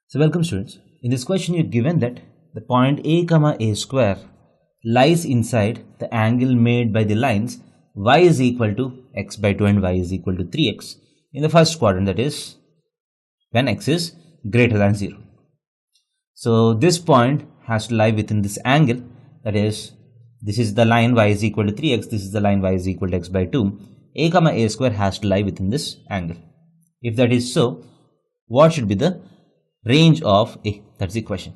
So welcome students. In this question you are given that the point a comma a square lies inside the angle made by the lines y is equal to x by 2 and y is equal to 3x in the first quadrant, that is when x is greater than 0. So this point has to lie within this angle, that is this is the line y is equal to 3x, this is the line y is equal to x by 2. A comma a square has to lie within this angle. If that is so, what should be the range of A? That's the question.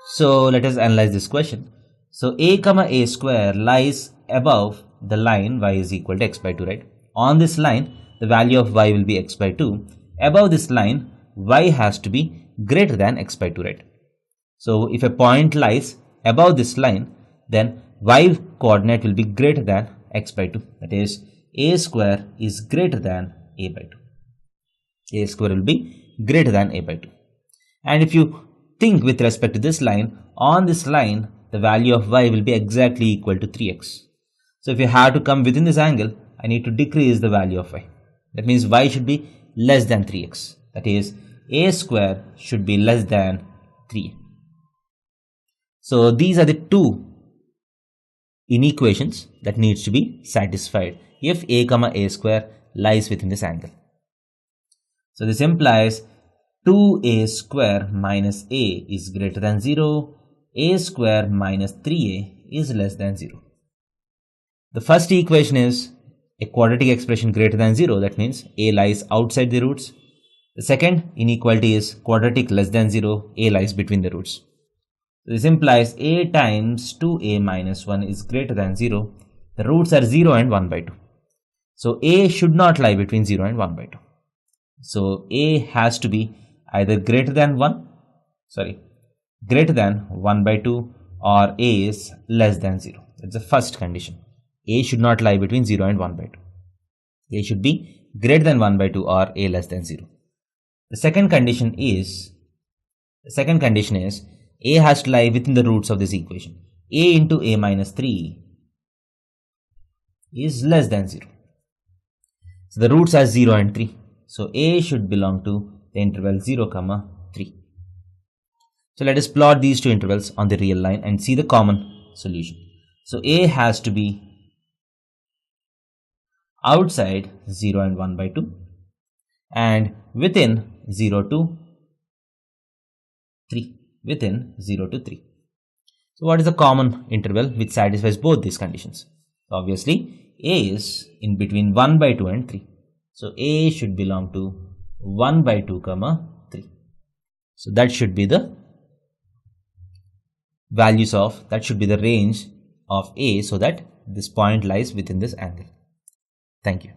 So let us analyze this question. So a comma a square lies above the line y is equal to x by 2, right? On this line, the value of y will be x by 2. Above this line, y has to be greater than x by 2, right? So if a point lies above this line, then y coordinate will be greater than x by 2. That is, a square is greater than a by 2. A square will be greater than a by 2. And if you think with respect to this line, on this line, the value of y will be exactly equal to 3x. So if you have to come within this angle, I need to decrease the value of y. That means y should be less than 3x. That is, a square should be less than 3. So these are the two inequations that needs to be satisfied if a comma a square lies within this angle. So this implies 2a square minus a is greater than 0, a square minus 3a is less than 0. The first equation is a quadratic expression greater than 0, that means a lies outside the roots. The second inequality is quadratic less than 0, a lies between the roots. This implies a times 2a minus 1 is greater than 0. The roots are 0 and 1 by 2. So a should not lie between 0 and 1 by 2. So a has to be either greater than 1 by 2 or a is less than 0. That's the first condition. A should not lie between 0 and 1 by 2. A should be greater than 1 by 2 or a less than 0. The second condition is a has to lie within the roots of this equation. A into a minus 3 is less than 0. So the roots are 0 and 3. So a should belong to the interval 0, 3. So let us plot these two intervals on the real line and see the common solution. So a has to be outside 0 and 1 by 2 and within 0 to 3. Within 0 to 3. So what is the common interval which satisfies both these conditions? Obviously, a is in between 1 by 2 and 3. So a should belong to 1 by 2, 3. So that should be the the range of a, so that this point lies within this angle. Thank you.